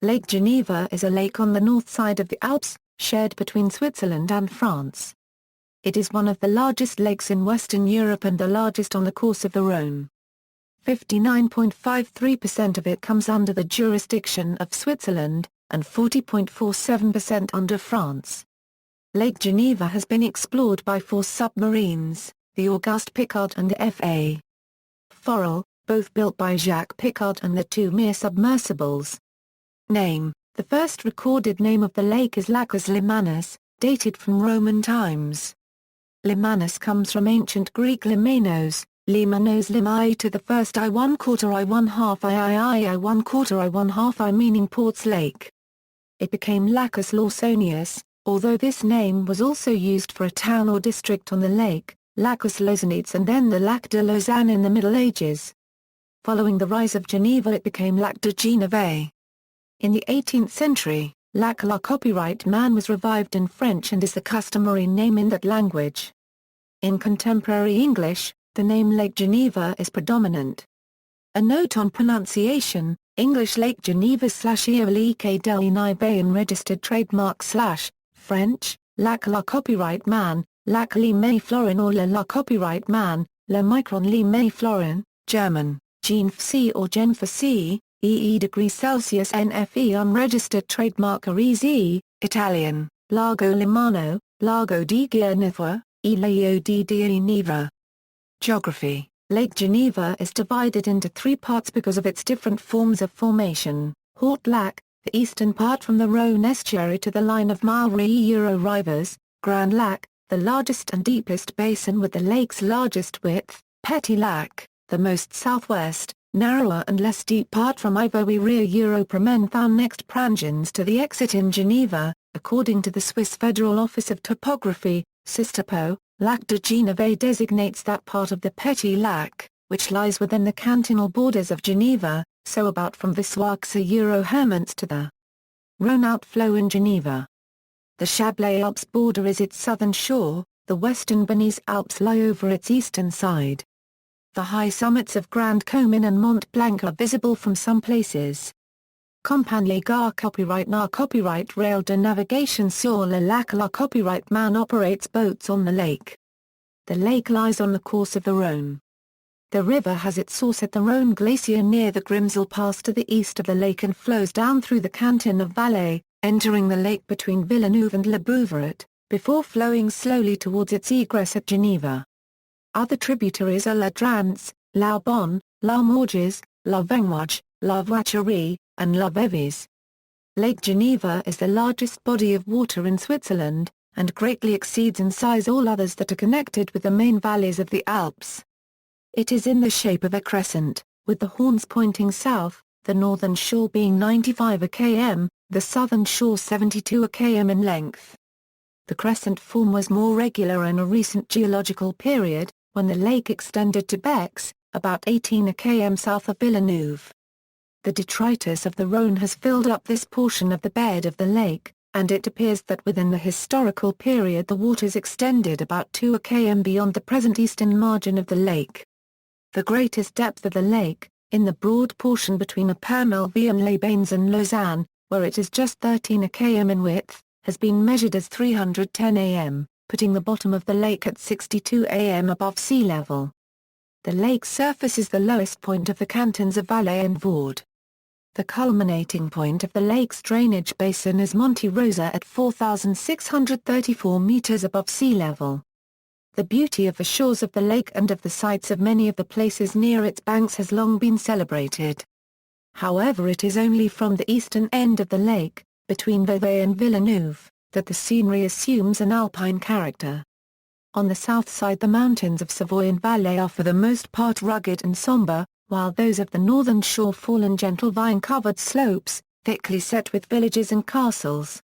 Lake Geneva is a lake on the north side of the Alps, shared between Switzerland and France. It is one of the largest lakes in Western Europe and the largest on the course of the Rhone. 59.53% of it comes under the jurisdiction of Switzerland, and 40.47% under France. Lake Geneva has been explored by 4 submarines, the Auguste Piccard and the F.A. Forel, both built by Jacques Piccard, and the 2 mere submersibles. Name: the first recorded name of the lake is Lac Léman, dated from Roman times. Limanos comes from ancient Greek limanos, limanos limai to the first I 1/4 I 1/2 I 1/4 I 1/2 I, meaning port's lake. It became Lacus Lawsonius, although this name was also used for a town or district on the lake, Lacus Lausanense, and then the Lac de Lausanne in the Middle Ages. Following the rise of Geneva, it became Lac de Genève. In the 18th century, Lac Léman was revived in French and is the customary name in that language. In contemporary English, the name Lake Geneva is predominant. A note on pronunciation: English Lake Geneva /Eolique del Nibayan registered trademark / French, Lac Léman, Lac Léman Florin or La Copyright Man, Le Micron Léman Florin, German, Genfersee or Genfersee, EE°C NFE unregistered trademark REZ, Italian, Lago Limano, Lago di Geneva, e Lago di Geneva. Geography: Lake Geneva is divided into 3 parts because of its different forms of formation. Haute Lac, the eastern part from the Rhone estuary to the line of Marais-Rivers, Grand Lac, the largest and deepest basin with the lake's largest width, Petit Lac, the most southwest, narrower and less deep part from Ivoire-Promenthon next Prangians to the exit in Geneva, according to the Swiss Federal Office of Topography, SISTOPO. Lac de Genève designates that part of the Petit Lac, which lies within the cantonal borders of Geneva, so about from Vissoix-Hermance to the Rhone outflow in Geneva. The Chablais Alps border is its southern shore, the western Bernese Alps lie over its eastern side. The high summits of Grand Commin and Mont Blanc are visible from some places. Compagnie Gare Copyright Na Copyright Rail de Navigation sur le Lac. La Copyright Man operates boats on the lake. The lake lies on the course of the Rhone. The river has its source at the Rhone Glacier near the Grimsel Pass to the east of the lake and flows down through the canton of Valais, entering the lake between Villeneuve and Le Bouveret, before flowing slowly towards its egress at Geneva. Other tributaries are La Drance, La Bonne, La Morges, La Vengoage, La Voicherie, and La Veves. Lake Geneva is the largest body of water in Switzerland, and greatly exceeds in size all others that are connected with the main valleys of the Alps. It is in the shape of a crescent, with the horns pointing south, the northern shore being 95 km, the southern shore 72 km in length. The crescent form was more regular in a recent geological period, when the lake extended to Bex, about 18 km south of Villeneuve. The detritus of the Rhone has filled up this portion of the bed of the lake, and it appears that within the historical period the waters extended about 2 km beyond the present eastern margin of the lake. The greatest depth of the lake, in the broad portion between Epermelville-les-Bains and Lausanne, where it is just 13 km in width, has been measured as 310 am, putting the bottom of the lake at 62 am above sea level. The lake's surface is the lowest point of the cantons of Valais and Vaud. The culminating point of the lake's drainage basin is Monte Rosa at 4,634 meters above sea level. The beauty of the shores of the lake and of the sites of many of the places near its banks has long been celebrated. However, it is only from the eastern end of the lake, between Vevey and Villeneuve, that the scenery assumes an alpine character. On the south side the mountains of Savoy and Valais are for the most part rugged and somber, while those of the northern shore fall in gentle vine-covered slopes, thickly set with villages and castles.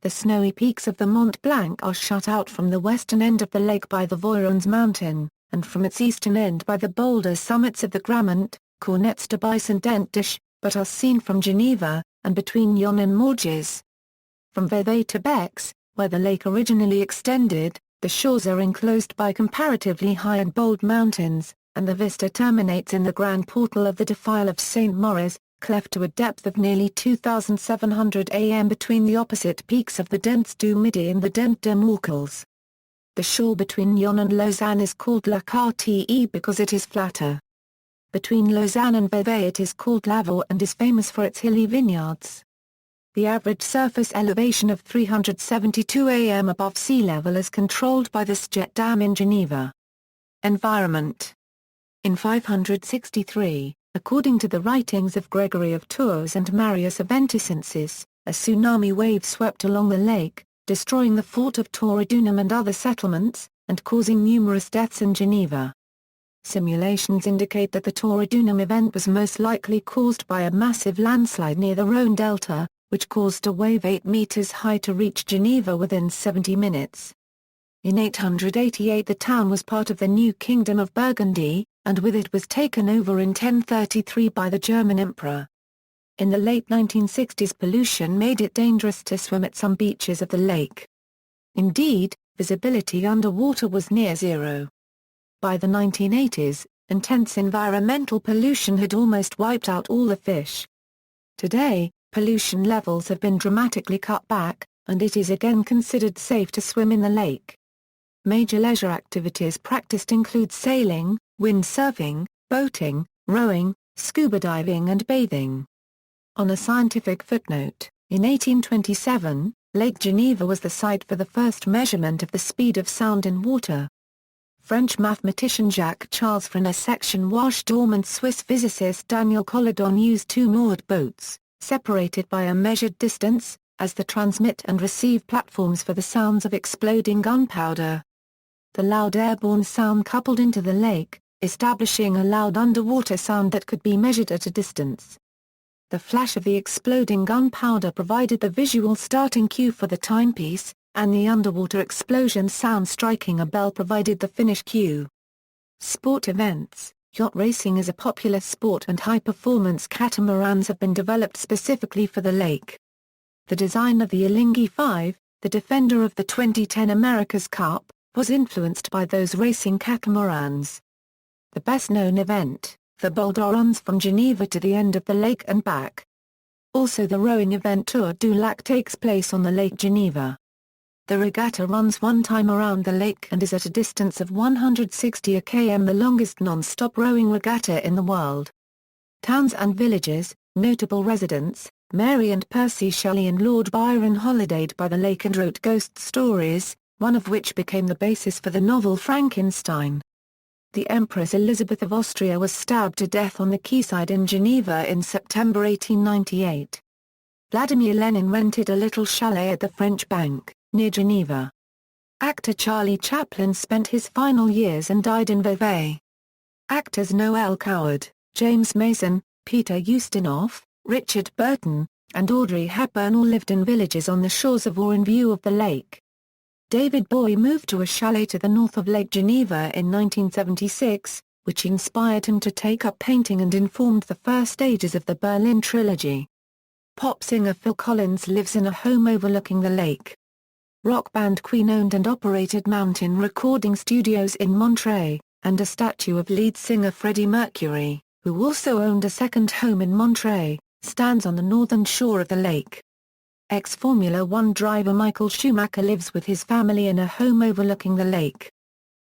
The snowy peaks of the Mont Blanc are shut out from the western end of the lake by the Voirons mountain, and from its eastern end by the bolder summits of the Grammont, Cornets de Bise and Dentdish, but are seen from Geneva, and between Yonne and Morges. From Vevey to Bex, where the lake originally extended, the shores are enclosed by comparatively high and bold mountains, and the vista terminates in the grand portal of the defile of St. Maurice, cleft to a depth of nearly 2,700 am between the opposite peaks of the Dent du Midi and the Dent de Morcles. The shore between Nyon and Lausanne is called Lac Rte because it is flatter. Between Lausanne and Vevey it is called Vaud and is famous for its hilly vineyards. The average surface elevation of 372 am above sea level is controlled by the Sjet Dam in Geneva. Environment. In 563, according to the writings of Gregory of Tours and Marius Aventicensis, a tsunami wave swept along the lake, destroying the fort of Torredunum and other settlements, and causing numerous deaths in Geneva. Simulations indicate that the Torredunum event was most likely caused by a massive landslide near the Rhone delta, which caused a wave 8 meters high to reach Geneva within 70 minutes. In 888 the town was part of the new Kingdom of Burgundy, and with it was taken over in 1033 by the German emperor. In the late 1960s pollution made it dangerous to swim at some beaches of the lake. Indeed, visibility underwater was near zero. By the 1980s, intense environmental pollution had almost wiped out all the fish. Today, pollution levels have been dramatically cut back, and it is again considered safe to swim in the lake. Major leisure activities practiced include sailing, windsurfing, boating, rowing, scuba diving and bathing. On a scientific footnote, in 1827, Lake Geneva was the site for the first measurement of the speed of sound in water. French mathematician Jacques-Charles Frenet section Wache d'Orme and Swiss physicist Daniel Colladon used two moored boats, separated by a measured distance, as the transmit and receive platforms for the sounds of exploding gunpowder. The loud airborne sound coupled into the lake, establishing a loud underwater sound that could be measured at a distance. The flash of the exploding gunpowder provided the visual starting cue for the timepiece, and the underwater explosion sound striking a bell provided the finish cue. Sport events. Yacht racing is a popular sport and high-performance catamarans have been developed specifically for the lake. The design of the Alinghi 5, the defender of the 2010 America's Cup, was influenced by those racing catamarans. The best-known event, the Boulder runs from Geneva to the end of the lake and back. Also the rowing event Tour du Lac takes place on the Lake Geneva. The regatta runs one time around the lake and is at a distance of 160 km, the longest non-stop rowing regatta in the world. Towns and villages. Notable residents, Mary and Percy Shelley and Lord Byron holidayed by the lake and wrote ghost stories, one of which became the basis for the novel Frankenstein. The Empress Elizabeth of Austria was stabbed to death on the quayside in Geneva in September 1898. Vladimir Lenin rented a little chalet at the French Bank, near Geneva. Actor Charlie Chaplin spent his final years and died in Vevey. Actors Noel Coward, James Mason, Peter Ustinov, Richard Burton, and Audrey Hepburn all lived in villages on the shores of or in view of the lake. David Bowie moved to a chalet to the north of Lake Geneva in 1976, which inspired him to take up painting and informed the first stages of the Berlin trilogy. Pop singer Phil Collins lives in a home overlooking the lake. Rock band Queen owned and operated Mountain Recording Studios in Monterey, and a statue of lead singer Freddie Mercury, who also owned a second home in Monterey, stands on the northern shore of the lake. Ex-Formula One driver Michael Schumacher lives with his family in a home overlooking the lake.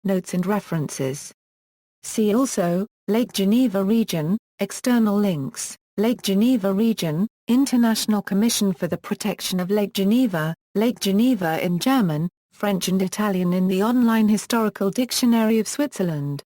Notes and references. See also, Lake Geneva Region, external links, Lake Geneva Region, International Commission for the Protection of Lake Geneva in German, French and Italian in the online Historical Dictionary of Switzerland.